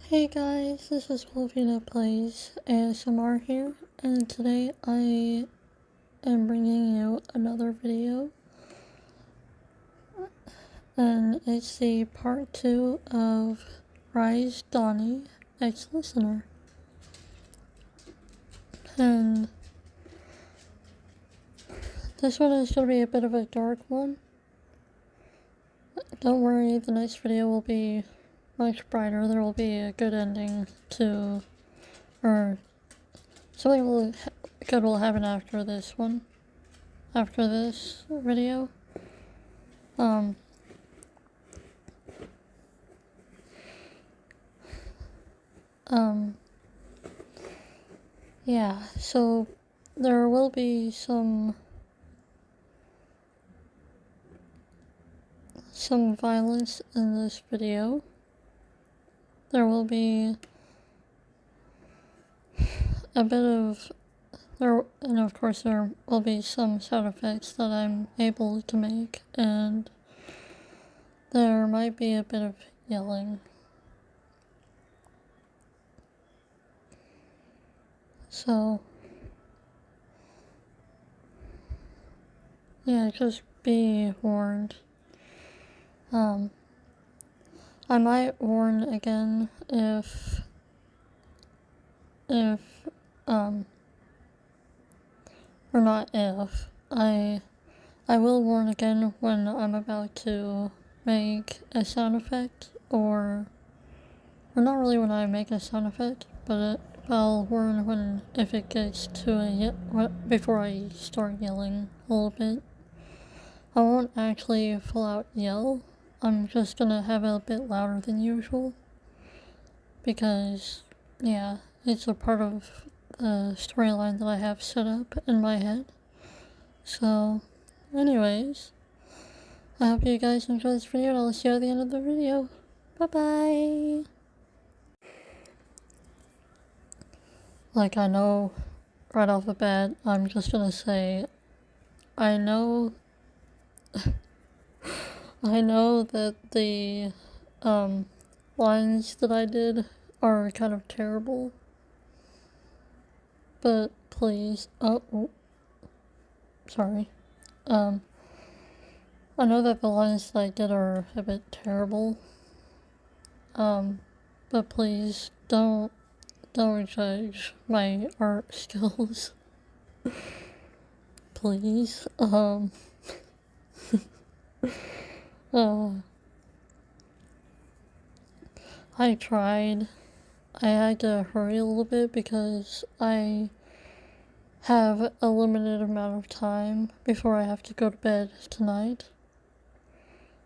Hey guys, this is Wolfina Plays ASMR here, and today I am bringing you another video, and it's the part 2 of Rise Donnie ex-listener. And this one is going to be a bit of a dark one. Don't worry, the next video will be much brighter. There will be a good ending to, or something good will happen after this one. After this video. Yeah, so there will be some violence in this video. There will be a bit of and of course there will be some sound effects that I'm able to make, and there might be a bit of yelling. So yeah, just be warned. I might warn again if or not if, I will warn again when I'm about to make a sound effect, or not really when I make a sound effect, but I'll warn if it gets to before I start yelling a little bit. I won't actually full out yell, I'm just gonna have it a bit louder than usual, because, yeah, it's a part of the storyline that I have set up in my head. So, anyways, I hope you guys enjoy this video, and I'll see you at the end of the video. Bye-bye! Like, I know, right off the bat, I'm just gonna say, I know that the, lines that I did are kind of terrible, but please, sorry, I know that the lines that I did are a bit terrible, but please don't judge my art skills. Please, I tried. I had to hurry a little bit because I have a limited amount of time before I have to go to bed tonight.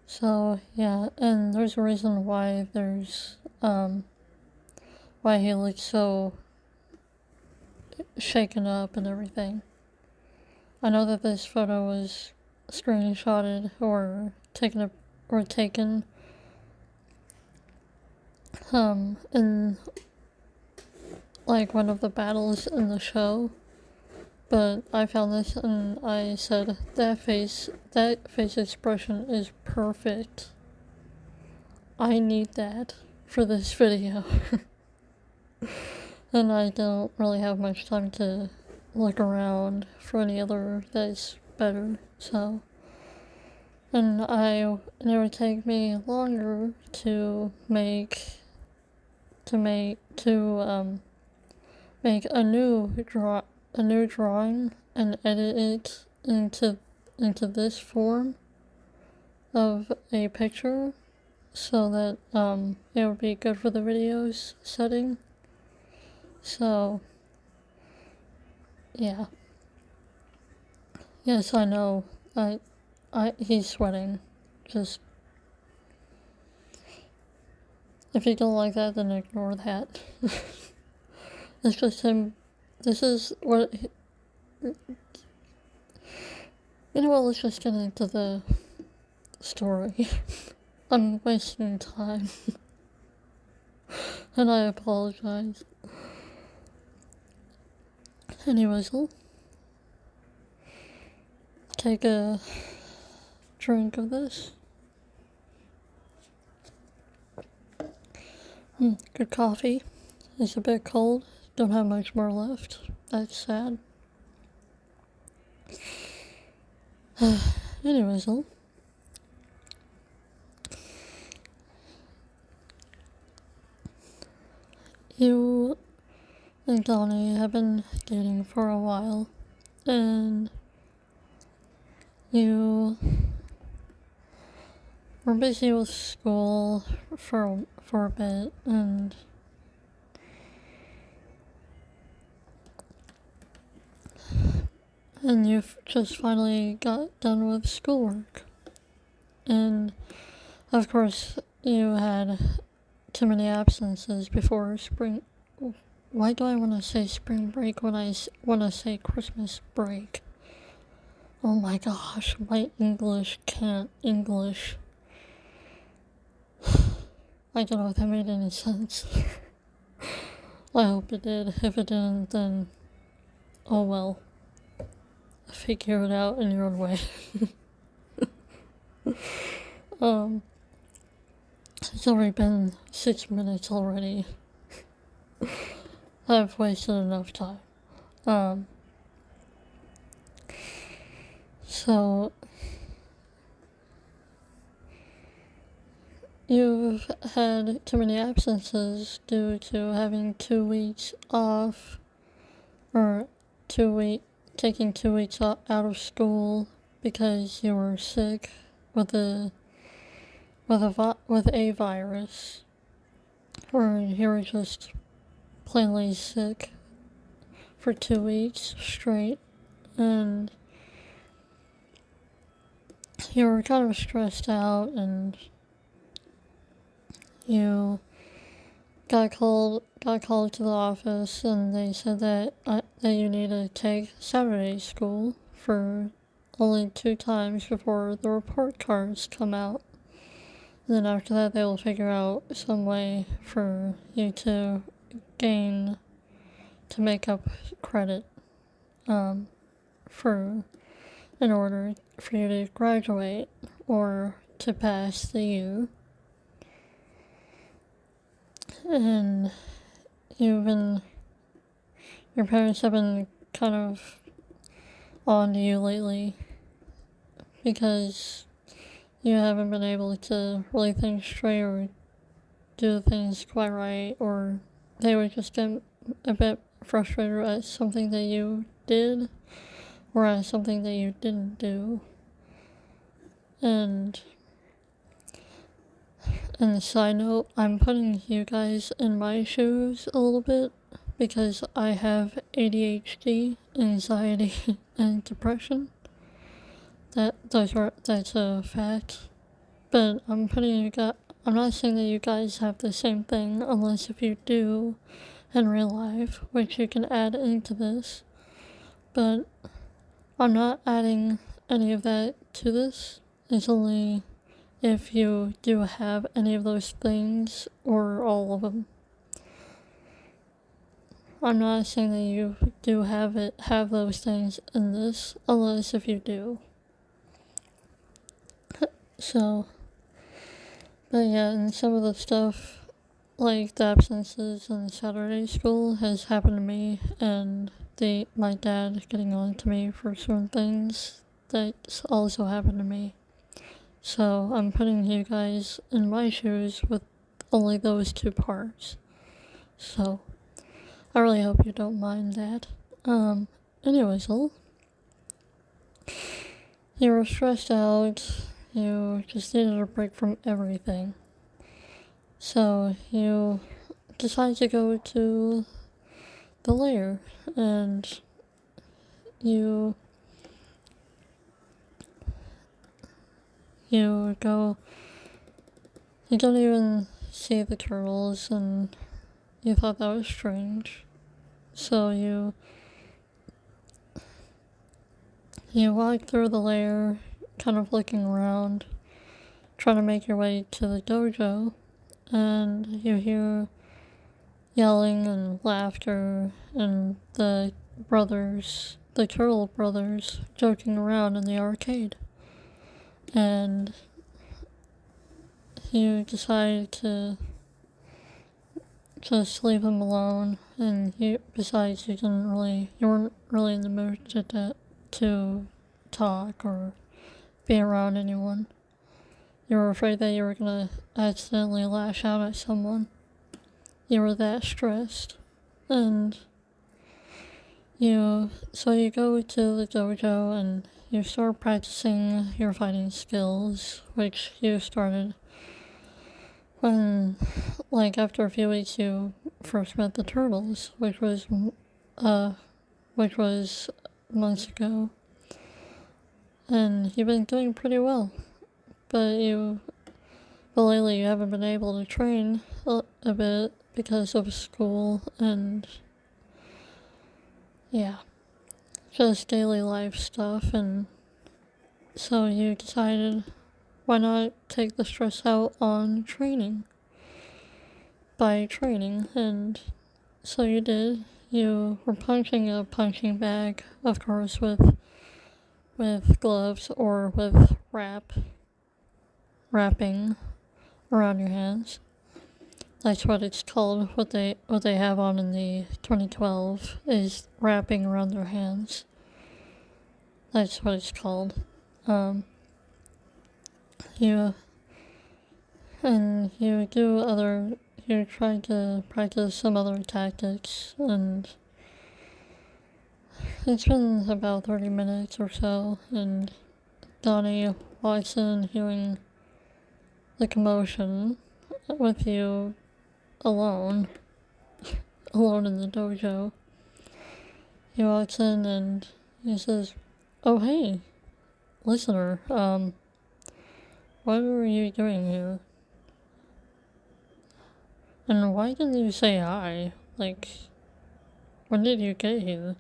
So, yeah, and there's a reason why why he looks so shaken up and everything. I know that this photo was screenshotted or taken in like one of the battles in the show, but I found this and I said that face expression is perfect. I need that for this video. And I don't really have much time to look around for any other that's better, so. And it would take me longer to make a new drawing and edit it into this form of a picture, so that it would be good for the videos setting. So, yeah. Yes, I know. He's sweating. Just, if you don't like that, then ignore that. It's just him. This is what. You know what? Let's just get into the story. I'm wasting time. And I apologize. Anyways, I'll take a drink of this. Good coffee. It's a bit cold. Don't have much more left. That's sad. Anyways, you and Donnie have been dating for a while, and you were busy with school for a bit, and you've just finally got done with schoolwork. And of course, you had too many absences before spring. Why do I want to say spring break when I want to say Christmas break? Oh my gosh, my English can't English. I don't know if that made any sense. I hope it did. If it didn't, then oh well. Figure it out in your own way. It's already been 6 minutes already. I've wasted enough time. So you've had too many absences due to having 2 weeks off, or taking 2 weeks out of school because you were sick with a virus, or you were just plainly sick for 2 weeks straight, and you were kind of stressed out, and you got called to the office, and they said that you need to take Saturday school for only 2 times before the report cards come out. And then after that, they will figure out some way for you to make up credit, in order for you to graduate or to pass the year. And your parents have been kind of on to you lately because you haven't been able to really think straight or do things quite right, or they would just get a bit frustrated at something that you did or at something that you didn't do. And a side note, I'm putting you guys in my shoes a little bit because I have ADHD, anxiety, and depression. That's a fact. But I'm not saying that you guys have the same thing, unless if you do in real life, which you can add into this. But I'm not adding any of that to this. It's only if you do have any of those things, or all of them. I'm not saying that you do have those things in this, unless if you do. So, but yeah, and some of the stuff, like the absences in Saturday school, has happened to me, and my dad getting on to me for certain things, that's also happened to me. So I'm putting you guys in my shoes with only those 2 parts. So I really hope you don't mind that. Anyways, you were stressed out. You just needed a break from everything. So you decided to go to the lair, and you don't even see the turtles, and you thought that was strange. So you walk through the lair, kind of looking around, trying to make your way to the dojo, and you hear yelling and laughter, and the turtle brothers, joking around in the arcade. And you decide to just leave him alone. And besides, you weren't really in the mood to talk or be around anyone. You were afraid that you were gonna accidentally lash out at someone. You were that stressed. And so you go to the dojo and you start practicing your fighting skills, which you started when, like, after a few weeks you first met the turtles, which was months ago. And you've been doing pretty well. But lately you haven't been able to train a bit because of school and, yeah, just daily life stuff. And so you decided, why not take the stress out on training? By training. And so you did. You were punching a punching bag, of course, with gloves or with wrapping around your hands. That's what it's called. What they have on in the 2012 is wrapping around their hands. That's what it's called. You try to practice some other tactics, and it's been about 30 minutes or so, and Donnie walks in hearing the commotion with you alone in the dojo. He walks in and he says, "Oh, hey, listener, what are you doing here? And why didn't you say hi? Like, when did you get here?"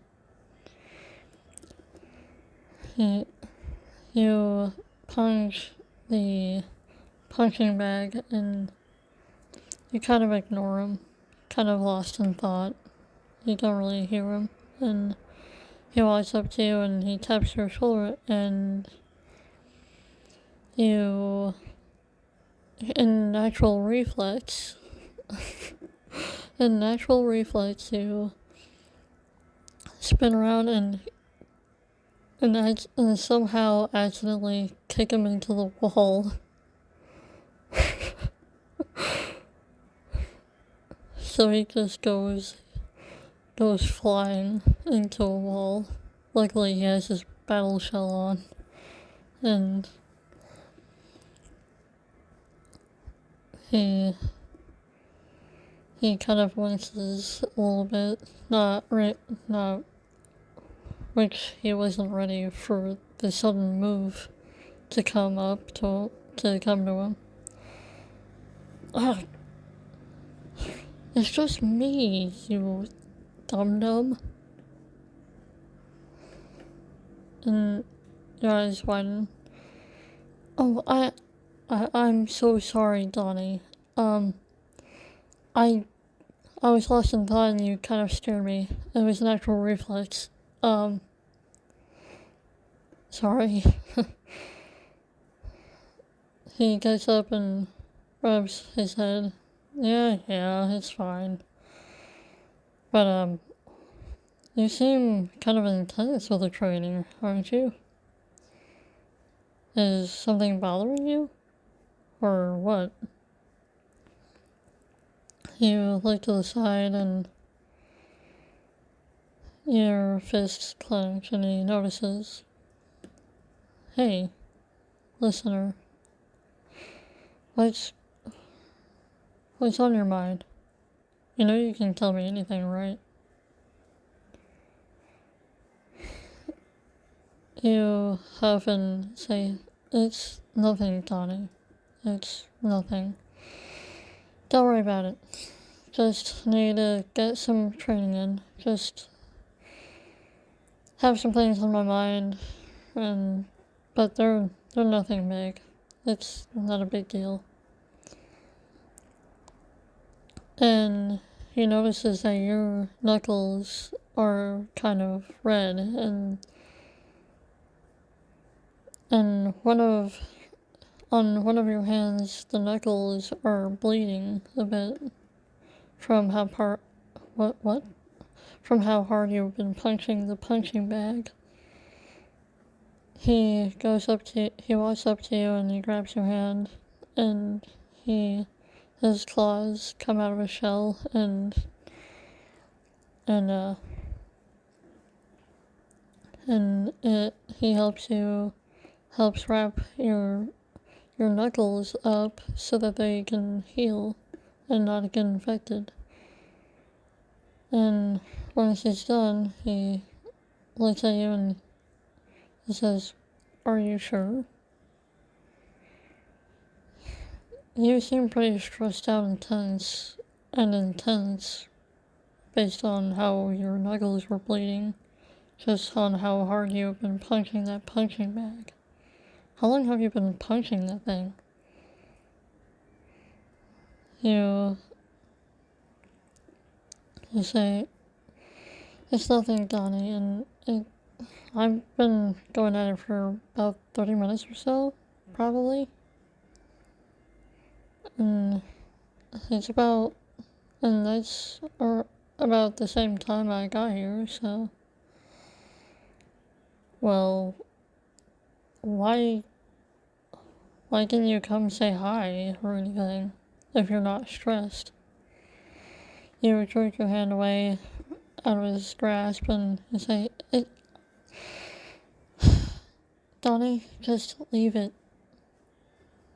You punch the punching bag and you kind of ignore him, kind of lost in thought. You don't really hear him. And he walks up to you and he taps your shoulder, and you, in natural reflex, you spin around and somehow accidentally kick him into the wall. So he just goes flying into a wall. Luckily he has his battle shell on. And he kind of winces a little bit, which he wasn't ready for the sudden move to come to him. Ugh. It's just me, you dum-dum. And your eyes widen. Oh, I'm so sorry, Donnie. I was lost in thought and you kind of scared me. It was an actual reflex. Sorry. He gets up and rubs his head. Yeah, it's fine. But, you seem kind of intense with the training, aren't you? Is something bothering you? Or what? You look to the side and your fists clench and he notices. Hey, listener. What's on your mind? You know you can tell me anything, right? You huff and say, "It's nothing, Donnie. It's nothing. Don't worry about it. Just need to get some training in. Just have some things on my mind, but they're nothing big. It's not a big deal." And he notices that your knuckles are kind of red, and on one of your hands the knuckles are bleeding a bit from how what? From how hard you've been punching the punching bag. He walks up to you and he grabs your hand and his claws come out of his shell and he helps wrap your knuckles up so that they can heal and not get infected. And once he's done, he looks at you and he says, "Are you sure? You seem pretty stressed out and intense based on how your knuckles were bleeding, just on how hard you've been punching that punching bag. How long have you been punching that thing?" You say, "It's nothing, Donnie, and I've been going at it for about 30 minutes or so, probably. And that's about the same time I got here, so." "Well, why didn't you come say hi or anything if you're not stressed?" You jerk your hand away out of his grasp and you say, "Donnie, just leave it.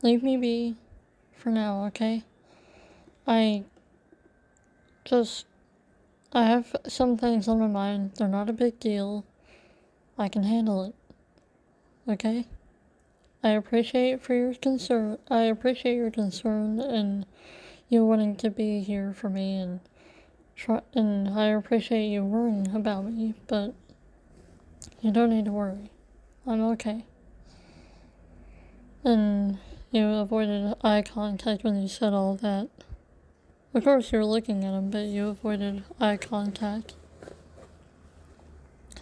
Leave me be for now, okay? I have some things on my mind. They're not a big deal. I can handle it. Okay? I appreciate your concern and you wanting to be here for me and I appreciate you worrying about me, but you don't need to worry. I'm okay." And you avoided eye contact when you said all that. Of course you were looking at him, but you avoided eye contact.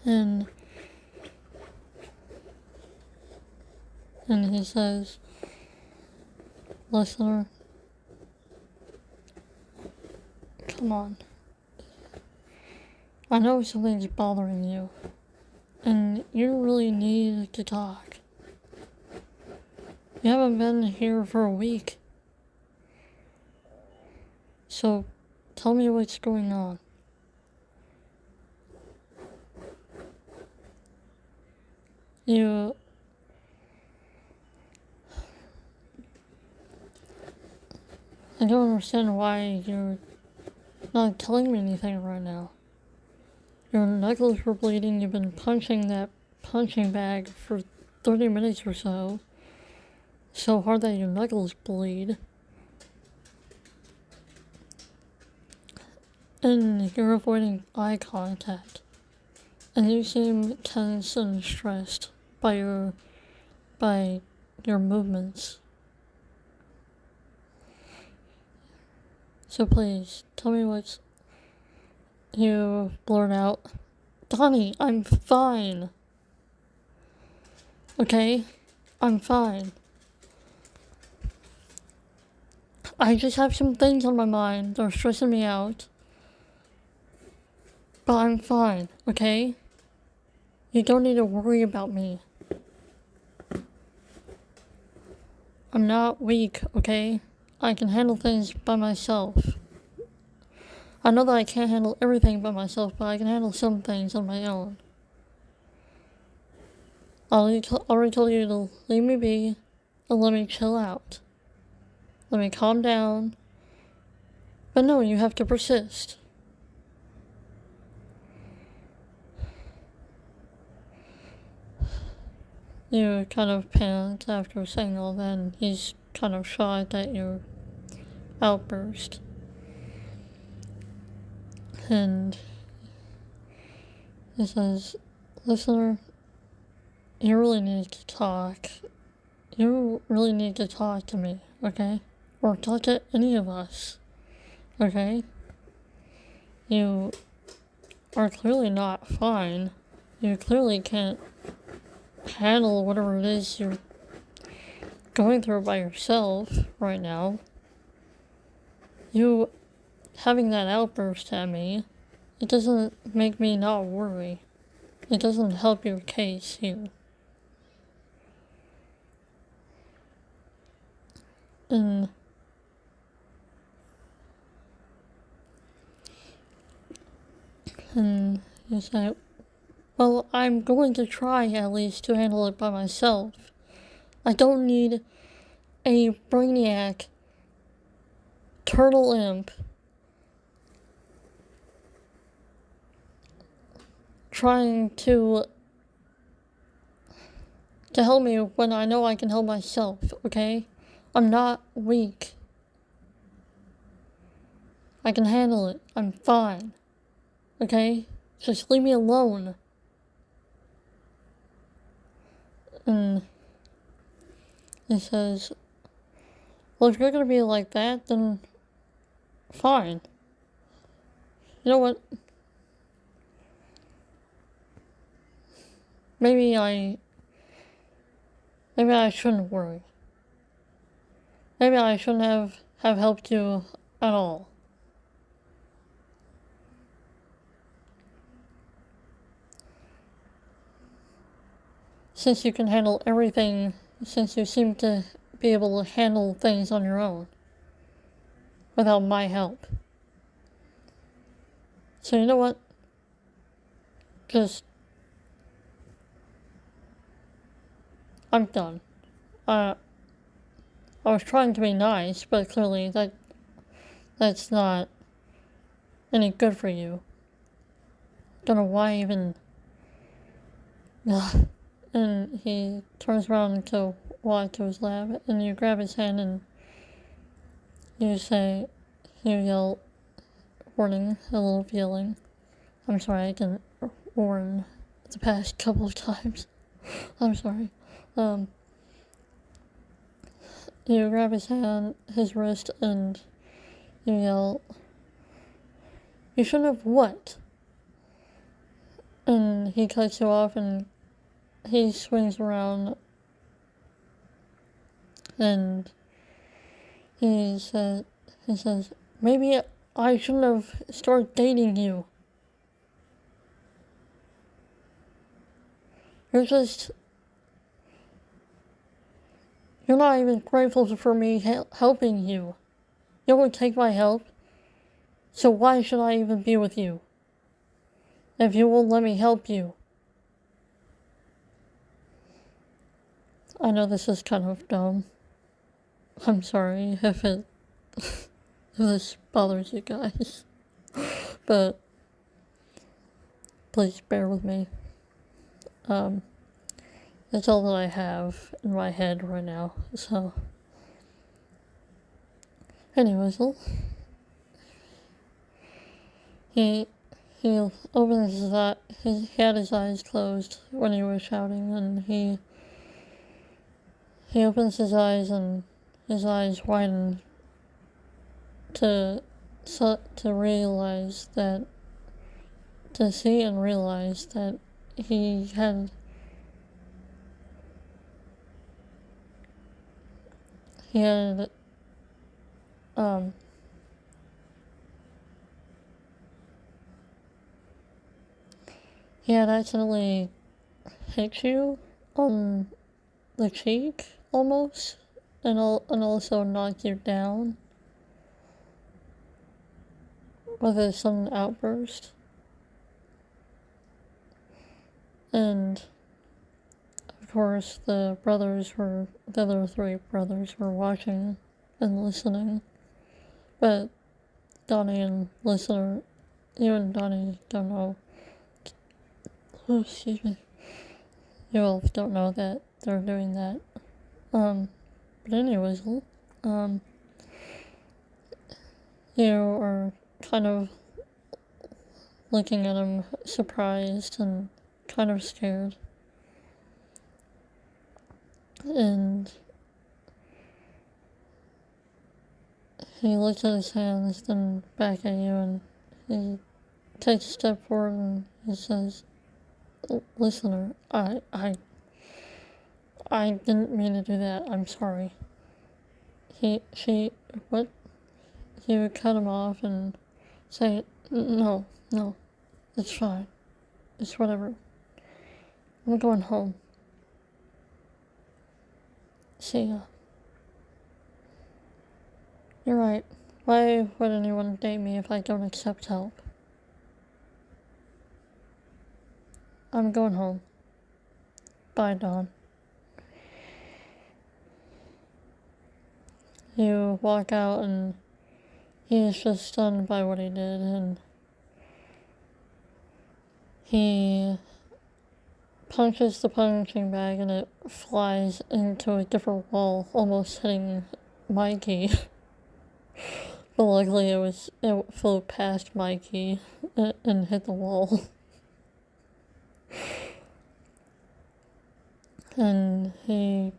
And he says, "Listener, come on. I know something's bothering you, and you really need to talk. You haven't been here for a week. So, tell me what's going on." I don't understand why you're not telling me anything right now. Your knuckles were bleeding, you've been punching that punching bag for 30 minutes or so hard that your knuckles bleed. And you're avoiding eye contact. And you seem tense and stressed by your movements. So please, tell me what's..." You blurt out, "Donnie, I'm fine. Okay? I'm fine. I just have some things on my mind. They're stressing me out. But I'm fine, okay? You don't need to worry about me. I'm not weak, okay? I can handle things by myself. I know that I can't handle everything by myself, but I can handle some things on my own. I already told you to leave me be and let me chill out. Let me calm down. But no, you have to persist." You kind of panicked after saying all that, and he's kind of shocked at your outburst. And he says, "Listener, you really need to talk. You really need to talk to me, okay? Or talk to any of us, okay? You are clearly not fine. You clearly can't handle whatever it is you're going through by yourself right now. You having that outburst at me, it doesn't make me not worry. It doesn't help your case here. And you say, well, I'm going to try at least to handle it by myself. I don't need a brainiac, turtle imp trying to help me when I know I can help myself, okay? I'm not weak. I can handle it. I'm fine. Okay? Just leave me alone. And he says, well, if you're gonna be like that, then fine. You know what? Maybe I shouldn't worry. Maybe I shouldn't have helped you at all. Since you can handle everything, since you seem to be able to handle things on your own without my help. So you know what? Just, I'm done. I was trying to be nice, but clearly that's not any good for you. Don't know why even. And he turns around to walk to his lab, and you grab his hand and you yell, warning, a little yelling. I'm sorry, I didn't warn the past couple of times. I'm sorry. You grab his hand, his wrist, and you yell, you shouldn't have what? And he cuts you off and he swings around and he says, maybe I shouldn't have started dating you. You're not even grateful for me helping you. You won't take my help. So why should I even be with you? If you won't let me help you. I know this is kind of dumb. I'm sorry if this bothers you guys. But please bear with me. That's all that I have in my head right now. So anyways, he opens his eyes. He had his eyes closed when he was shouting, and he opens his eyes, and his eyes widen to realize that, to see and realize that he had accidentally hit you on the cheek, almost, and also knocked you down with a sudden outburst. And of course, the other three brothers were watching and listening, but Donnie and listener, you and Donnie don't know. Oh, excuse me. You all don't know that they're doing that. But anyways, you are kind of looking at him surprised and kind of scared. And he looks at his hands, then back at you, and he takes a step forward and he says, listener, I didn't mean to do that. I'm sorry. What? You cut him off, and Say it. No, no. It's fine. It's whatever. I'm going home. See ya. You're right. Why would anyone date me if I don't accept help? I'm going home. Bye, Don. You walk out and he's just stunned by what he did, and he punches the punching bag and it flies into a different wall, almost hitting Mikey. But luckily it flew past Mikey and hit the wall. And he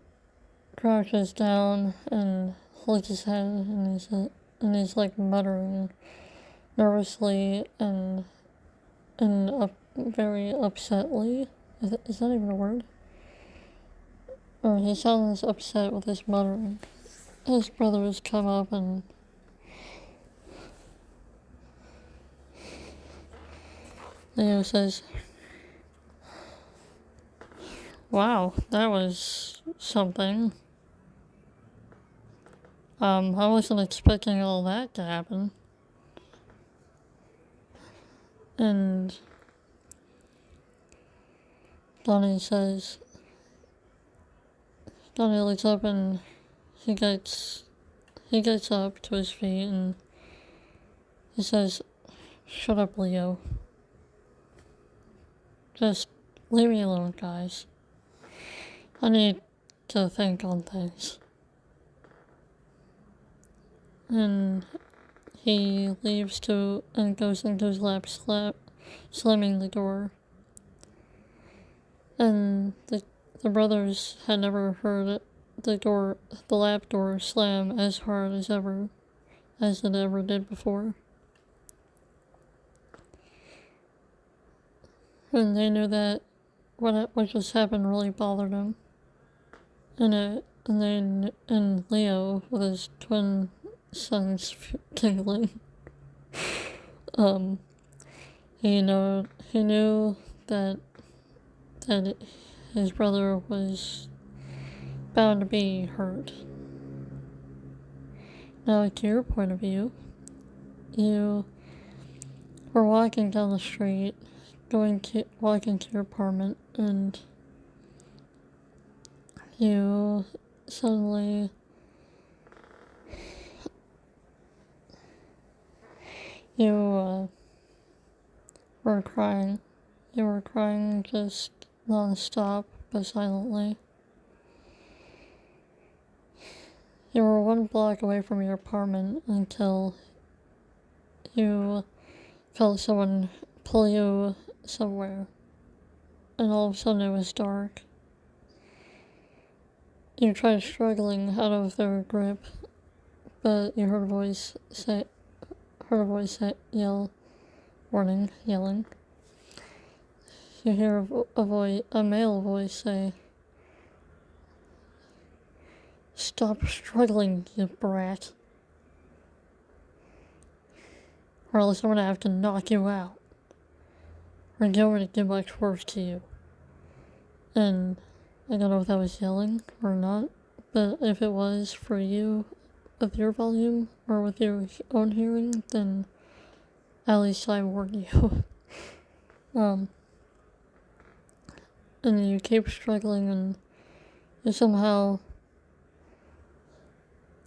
crouches down and holds his head and he's like muttering nervously and very upsetly. Is that even a word? Or he sounds upset with his muttering. His brothers come up and Leo says, "Wow, that was something. I wasn't expecting all that to happen." And Donnie looks up and he gets up to his feet and he says, "Shut up, Leo. Just leave me alone, guys. I need to think on things." And he leaves and goes into his lab, slamming the door. And the brothers had never heard the lab door slam as hard as it ever did before. And they knew that what just happened really bothered him. And Leo, with his twin sons tingling, he knew that his brother was bound to be hurt. Now, to your point of view, you were walking down the street, walking to your apartment, and you suddenly were crying. You were crying just non-stop, but silently. You were 1 block away from your apartment until you felt someone pull you somewhere, and all of a sudden it was dark. You tried struggling out of their grip, but you heard a voice yell, warning, yelling. You hear a male voice say, "Stop struggling, you brat, or else I'm gonna have to knock you out, or get ready to do much worse to you." And I don't know if that was yelling or not, but if it was for you, with your volume, or with your own hearing, then at least I warned you. And you keep struggling, and you somehow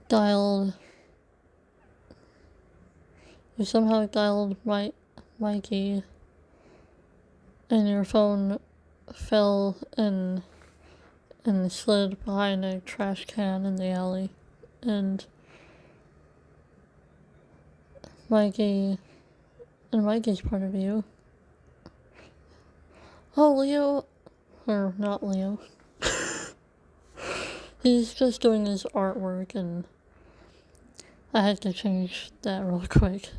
dialed Mikey, and your phone fell and slid behind a trash can in the alley. And Mikey's point of view, "Oh, Leo," or not Leo, he's just doing his artwork, and I had to change that real quick.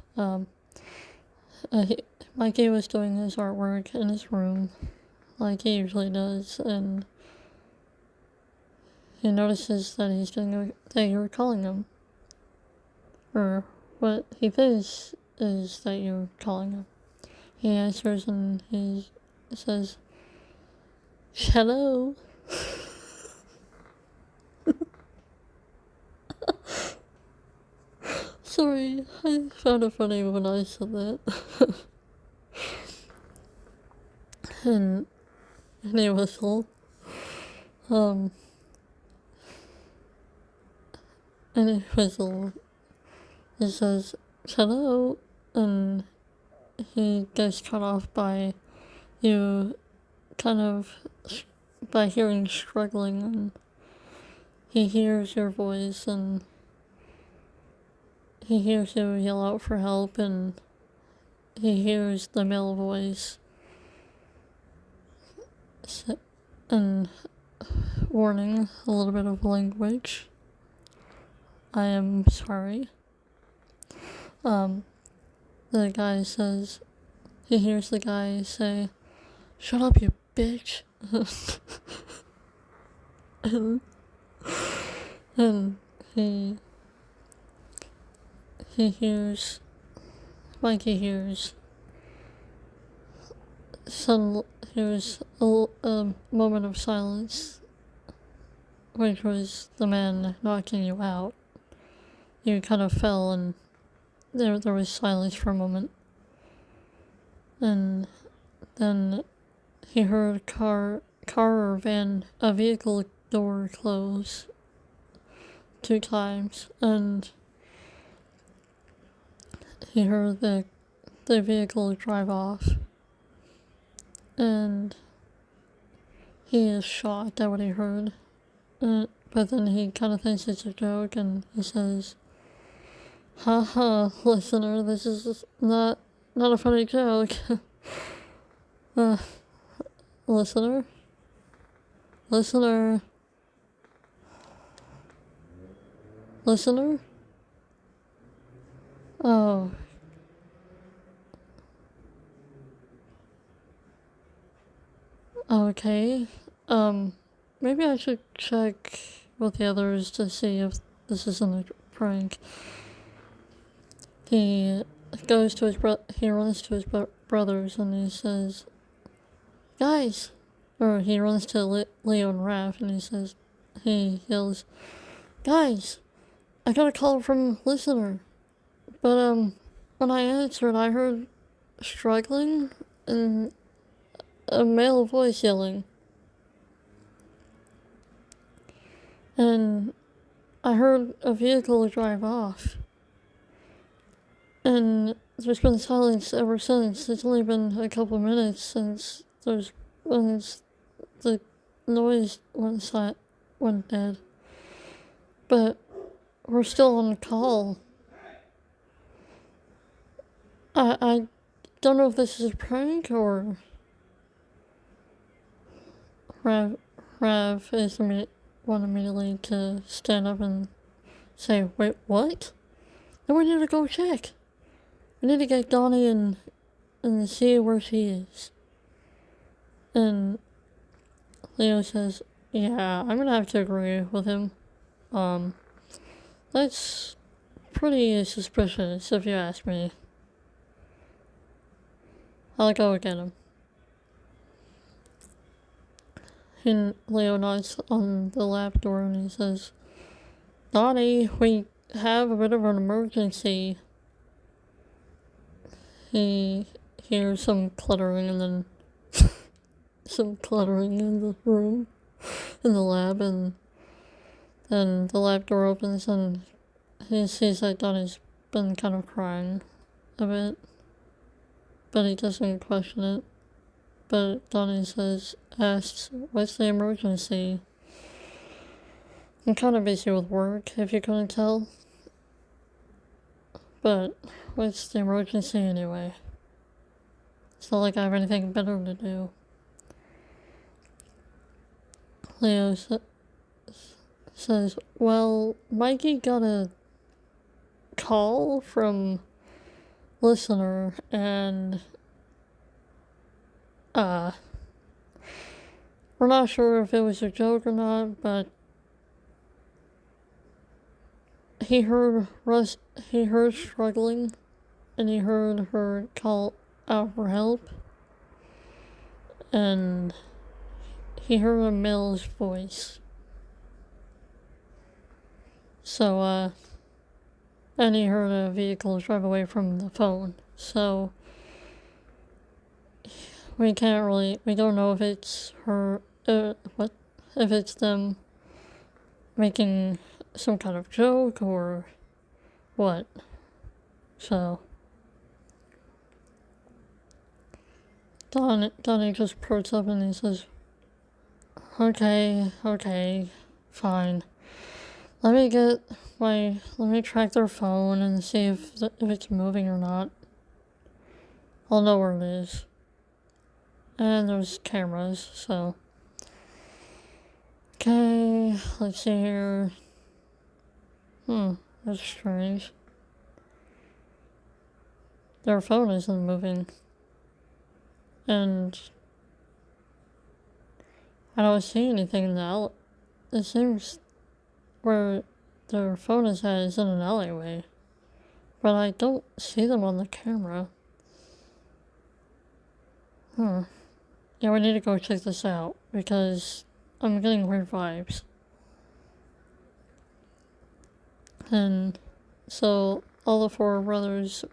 Mikey was doing his artwork in his room, like he usually does, and he notices that you were calling him, or what he thinks is that you're calling him. He answers and he says, hello. Sorry, I found it funny when I said that. and he whistled. And he whistled. He says, hello, and he gets cut off by you by hearing struggling, and he hears your voice, and he hears you yell out for help, and he hears the male voice and warning, a little bit of language. I am sorry. The guy says, he hears the guy say, shut up, you bitch. and Mikey hears a moment of silence, which was the man knocking you out. You kind of fell, and there was silence for a moment. And then he heard a vehicle door close 2 times, and he heard the vehicle drive off. And he is shocked at what he heard. But then he kind of thinks it's a joke, and he says, haha, listener, this is not a funny joke. Listener? Oh. Okay. Maybe I should check with the others to see if this isn't a prank. He runs to his brothers and he says, guys! Or he runs to Leo and Raph and he yells, guys! I got a call from listener. But, when I answered, I heard struggling and a male voice yelling. And I heard a vehicle drive off. And there's been silence ever since. It's only been a couple of minutes since the noise went dead. But we're still on call. I don't know if this is a prank or... Rav is one immediately to stand up and say, wait, what? Then we need to go check. We need to get Donnie and see where she is. And Leo says, yeah, I'm gonna have to agree with him. That's pretty suspicious if you ask me. I'll go get him. And Leo knocks on the lab door and he says, Donnie, we have a bit of an emergency. He hears some cluttering and then some cluttering in the room, in the lab, and then the lab door opens and he sees that Donnie's been kind of crying a bit, but he doesn't question it. But Donnie asks, what's the emergency? I'm kind of busy with work, if you couldn't tell. But what's the emergency anyway? It's not like I have anything better to do. Leo says, well, Mikey got a call from listener and we're not sure if it was a joke or not, but he heard struggling and he heard her call out for help, and he heard a male's voice. So, and he heard a vehicle drive away from the phone. So, we don't know if it's her, if it's them making some kind of joke or what. So, Donnie just perks up and he says, okay, fine. Let me track their phone and see if it's moving or not. I'll know where it is. And there's cameras, so. Okay, let's see here. That's strange. Their phone isn't moving. And I don't see anything in the alley. It seems where their phone is at is in an alleyway. But I don't see them on the camera. Yeah, we need to go check this out because I'm getting weird vibes. And so all the four brothers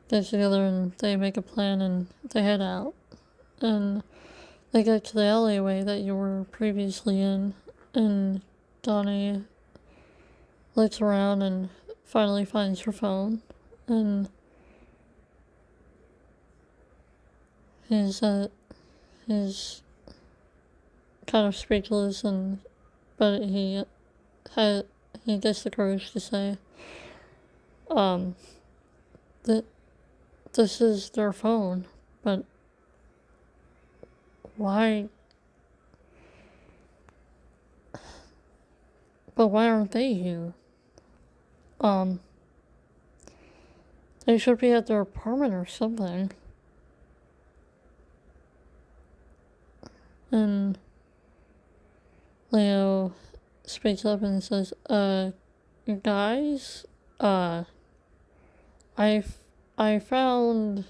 get together and they make a plan and they head out. And they get to the alleyway that you were previously in, and Donnie looks around and finally finds her phone, and he's kind of speechless, but he gets the courage to say, that this is their phone, but why? But why aren't they here? They should be at their apartment or something. And Leo speaks up and says, guys, I found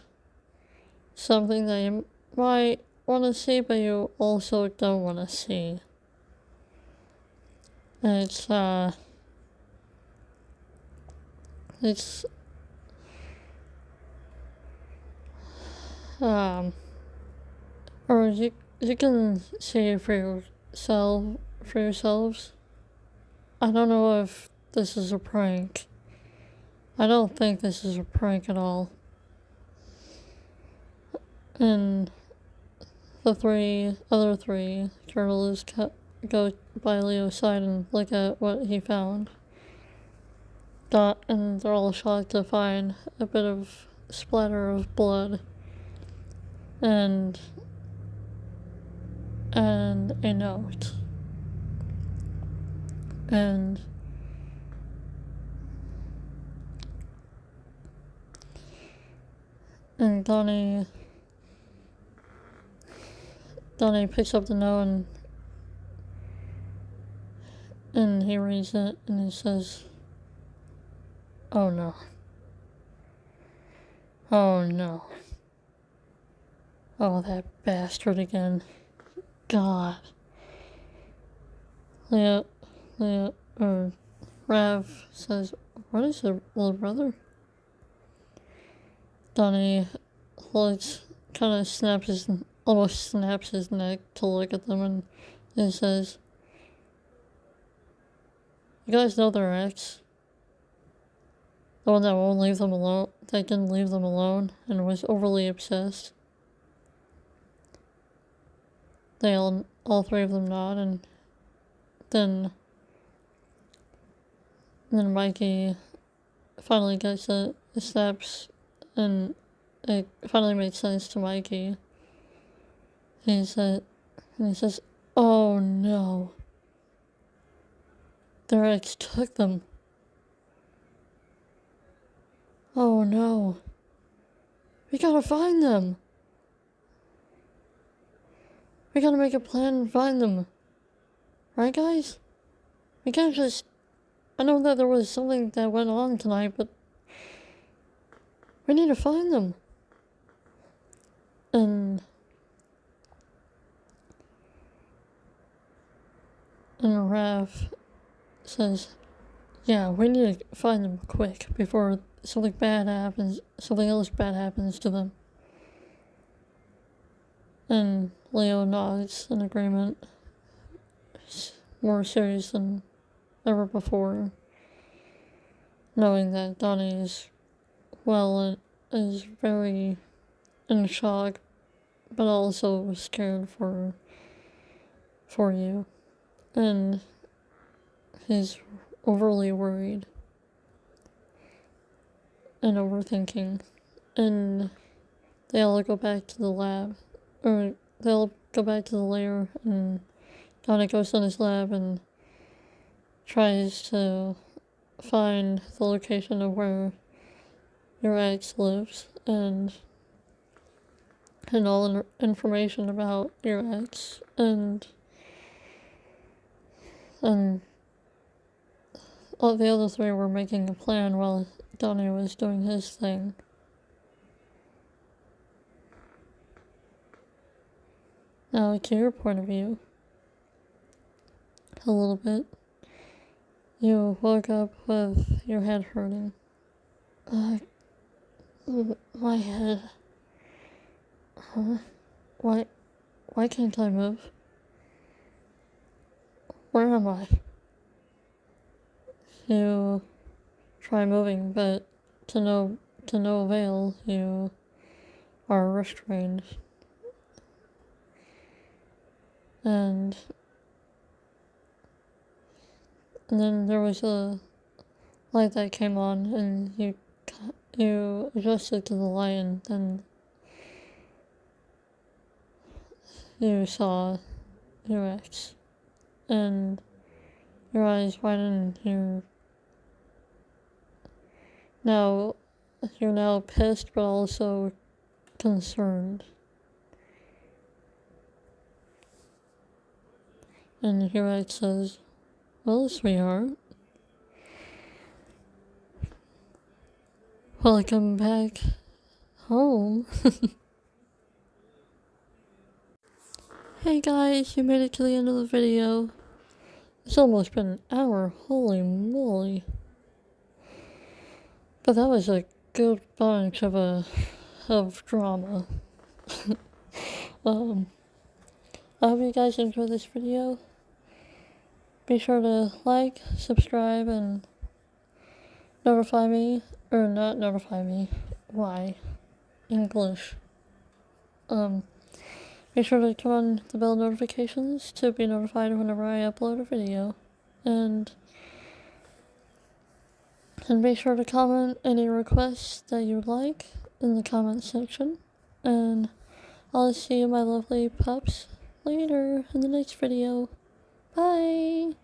something that you might want to see, but you also don't want to see. And or you can see it for yourselves. I don't know if this is a prank. I don't think this is a prank at all. And the other three journalists go by Leo's side and look at what he found. And they're all shocked to find a bit of splatter of blood and a note. And Donnie picks up the note and he reads it and he says, oh no. Oh, that bastard again. God. Rav says, what is it, little brother? Donnie almost snaps his neck to look at them, and he says, you guys know their ex? The one that won't leave them alone, that didn't leave them alone and was overly obsessed. They all three of them nod, and then Mikey finally gets it, snaps, and it finally makes sense to Mikey. He says, oh no. Their ex took them. Oh no. We gotta find them. We gotta make a plan and find them. Right, guys? We can't just... I know that there was something that went on tonight, but We need to find them. And Rav says, yeah, we need to find them quick before something else bad happens to them. And Leo nods in agreement, more serious than ever before, knowing that Donnie is very in shock, but also scared for you. And he's overly worried and overthinking. And they all go back to the lab, or they all go back to the lair, and Donnie goes in his lab and tries to find the location of where your ex lives, and all information about your ex, and all the other three were making a plan while Donnie was doing his thing. Now, to your point of view, a little bit, you woke up with your head hurting. My head. Huh? Why can't I move? Where am I? You try moving, but to no avail. You are restrained. And then there was a light that came on, and you adjusted to the light, and then you saw your ex, and your eyes widened. You're now pissed, but also concerned. And your ex says, "Well, sweetheart, welcome back home." Hey guys, you made it to the end of the video. It's almost been an hour, holy moly. But that was a good bunch of drama. I hope you guys enjoyed this video. Be sure to like, subscribe, and notify me, or not notify me. Why? English. Be sure to turn on the bell notifications to be notified whenever I upload a video. And be sure to comment any requests that you would like in the comment section. And I'll see you, my lovely pups, later in the next video. Bye!